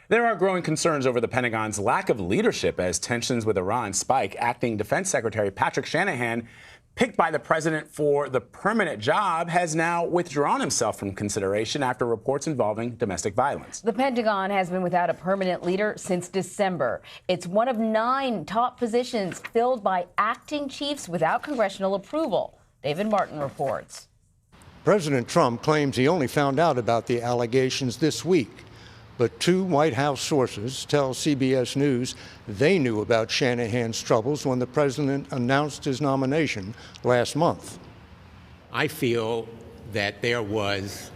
There are growing concerns over the Pentagon's lack of leadership as tensions with Iran spike. Acting Defense Secretary Patrick Shanahan, picked by the president for the permanent job, has now withdrawn himself from consideration after reports involving domestic violence. The Pentagon has been without a permanent leader since December. It's one of 9 top positions filled by acting chiefs without congressional approval. David Martin reports. President Trump claims he only found out about the allegations this week. But 2 White House sources tell CBS News they knew about Shanahan's troubles when the president announced his nomination last month. I feel that there was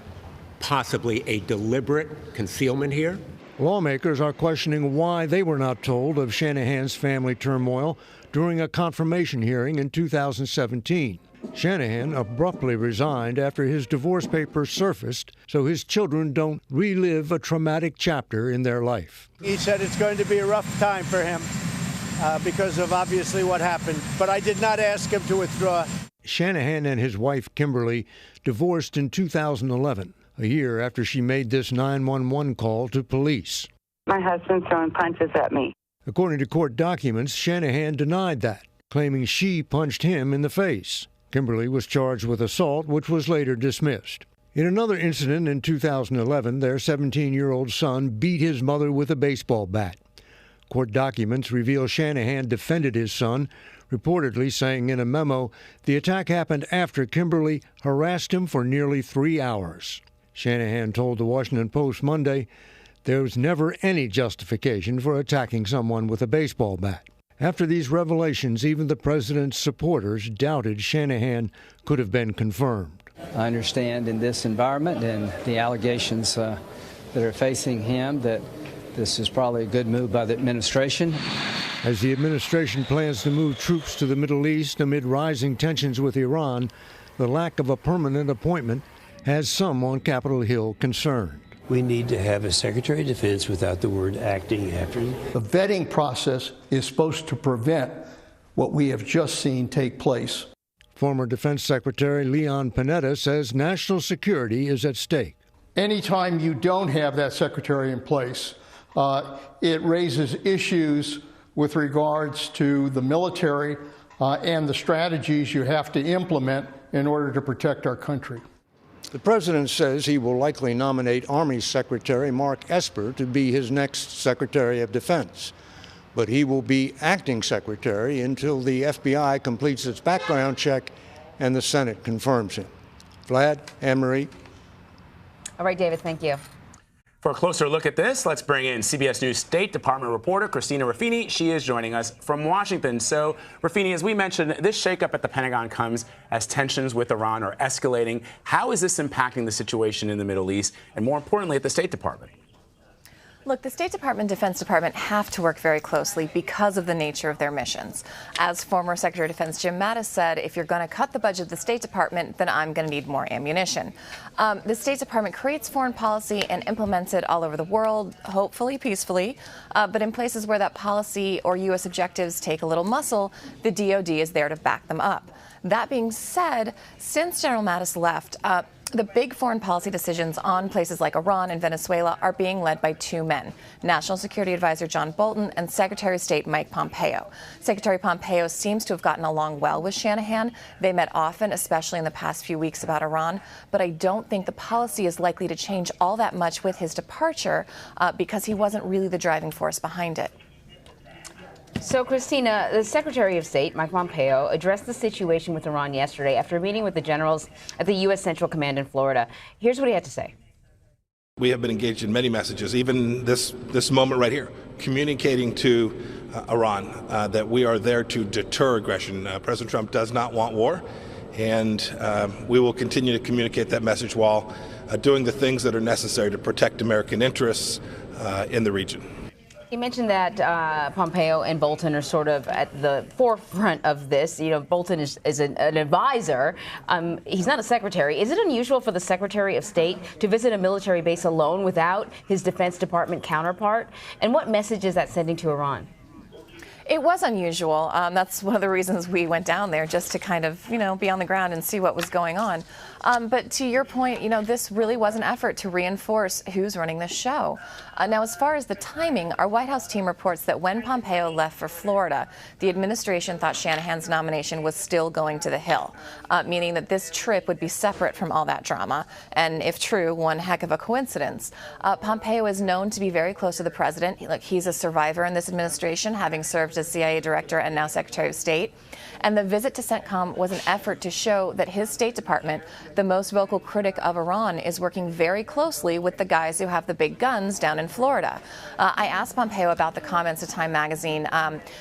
possibly a deliberate concealment here. Lawmakers are questioning why they were not told of Shanahan's family turmoil during a confirmation hearing in 2017. Shanahan abruptly resigned after his divorce papers surfaced so his children don't relive a traumatic chapter in their life. He said it's going to be a rough time for him because of obviously what happened, but I did not ask him to withdraw. Shanahan and his wife, Kimberly, divorced in 2011, a year after she made this 911 call to police. My husband's throwing punches at me. According to court documents, Shanahan denied that, claiming she punched him in the face. Kimberly was charged with assault, which was later dismissed. In another incident in 2011, their 17-year-old son beat his mother with a baseball bat. Court documents reveal Shanahan defended his son, reportedly saying in a memo the attack happened after Kimberly harassed him for nearly 3 hours. Shanahan told the Washington Post Monday there was never any justification for attacking someone with a baseball bat. After these revelations, even the president's supporters doubted Shanahan could have been confirmed. I understand in this environment and the allegations that are facing him that this is probably a good move by the administration. As the administration plans to move troops to the Middle East amid rising tensions with Iran, the lack of a permanent appointment has some on Capitol Hill concerned. We need to have a Secretary of Defense without the word acting after. The vetting process is supposed to prevent what we have just seen take place. Former Defense Secretary Leon Panetta says national security is at stake. Anytime you don't have that secretary in place, it raises issues with regards to the military and the strategies you have to implement in order to protect our country. The president says he will likely nominate Army Secretary Mark Esper to be his next Secretary of Defense. But he will be acting secretary until the FBI completes its background check and the Senate confirms him. Vlad, Anne-Marie. All right, David, thank you. For a closer look at this, let's bring in CBS News State Department reporter Christina Ruffini. She is joining us from Washington. So, Ruffini, as we mentioned, this shakeup at the Pentagon comes as tensions with Iran are escalating. How is this impacting the situation in the Middle East and, more importantly, at the State Department? Look, the State Department and Defense Department have to work very closely because of the nature of their missions. As former Secretary of Defense Jim Mattis said, if you're going to cut the budget of the State Department, then I'm going to need more ammunition. The State Department creates foreign policy and implements it all over the world, hopefully peacefully. But in places where that policy or U.S. objectives take a little muscle, the DoD is there to back them up. That being said, since General Mattis left, the big foreign policy decisions on places like Iran and Venezuela are being led by 2 men, National Security Advisor John Bolton and Secretary of State Mike Pompeo. Secretary Pompeo seems to have gotten along well with Shanahan. They met often, especially in the past few weeks about Iran. But I don't think the policy is likely to change all that much with his departure because he wasn't really the driving force behind it. So, Christina, the Secretary of State, Mike Pompeo, addressed the situation with Iran yesterday after meeting with the generals at the U.S. Central Command in Florida. Here's what he had to say. We have been engaged in many messages, even this moment right here, communicating to Iran that we are there to deter aggression. President Trump does not want war, and we will continue to communicate that message while doing the things that are necessary to protect American interests in the region. You mentioned that Pompeo and Bolton are sort of at the forefront of this. You know, Bolton is an advisor. He's not a secretary. Is it unusual for the Secretary of State to visit a military base alone without his Defense Department counterpart? And what message is that sending to Iran? It was unusual. That's one of the reasons we went down there, just to kind of, be on the ground and see what was going on. But to your point, this really was an effort to reinforce who's running this show. Now, as far as the timing, our White House team reports that when Pompeo left for Florida, the administration thought Shanahan's nomination was still going to the Hill, meaning that this trip would be separate from all that drama. And if true, one heck of a coincidence. Pompeo is known to be very close to the president. He's a survivor in this administration, having served as CIA director and now Secretary of State. And the visit to CENTCOM was an effort to show that his State Department, the most vocal critic of Iran, is working very closely with the guys who have the big guns down in Florida. I asked Pompeo about the comments to Time magazine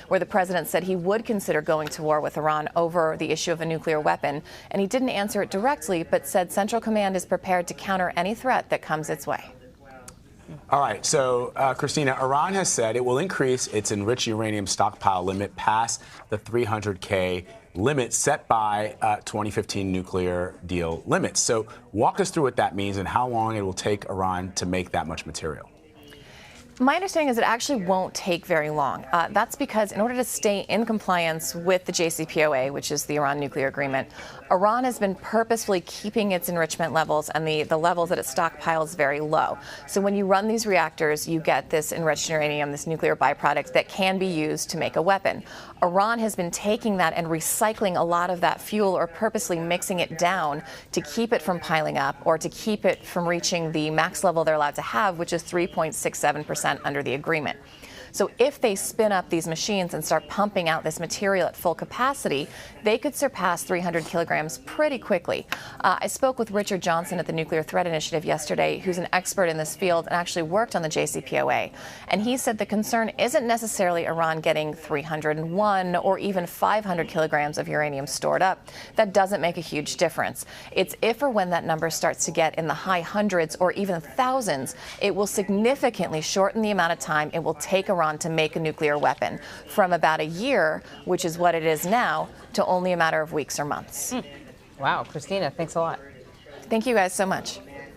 where the president said he would consider going to war with Iran over the issue of a nuclear weapon. And he didn't answer it directly, but said Central Command is prepared to counter any threat that comes its way. All right, so Christina, Iran has said it will increase its enriched uranium stockpile limit past the 300K limit set by 2015 nuclear deal limits. So walk us through what that means and how long it will take Iran to make that much material. My understanding is it actually won't take very long. That's because in order to stay in compliance with the JCPOA, which is the Iran nuclear agreement, Iran has been purposefully keeping its enrichment levels and the levels that it stockpiles very low. So when you run these reactors, you get this enriched uranium, this nuclear byproduct that can be used to make a weapon. Iran has been taking that and recycling a lot of that fuel or purposely mixing it down to keep it from piling up or to keep it from reaching the max level they're allowed to have, which is 3.67% under the agreement. So if they spin up these machines and start pumping out this material at full capacity, they could surpass 300 kilograms pretty quickly. I spoke with Richard Johnson at the Nuclear Threat Initiative yesterday, who's an expert in this field and actually worked on the JCPOA. And he said the concern isn't necessarily Iran getting 301 or even 500 kilograms of uranium stored up. That doesn't make a huge difference. It's if or when that number starts to get in the high hundreds or even thousands, it will significantly shorten the amount of time it will take Iran to make a nuclear weapon from about a year, which is what it is now, to only a matter of weeks or months. Wow, Christina, thanks a lot. Thank you guys so much.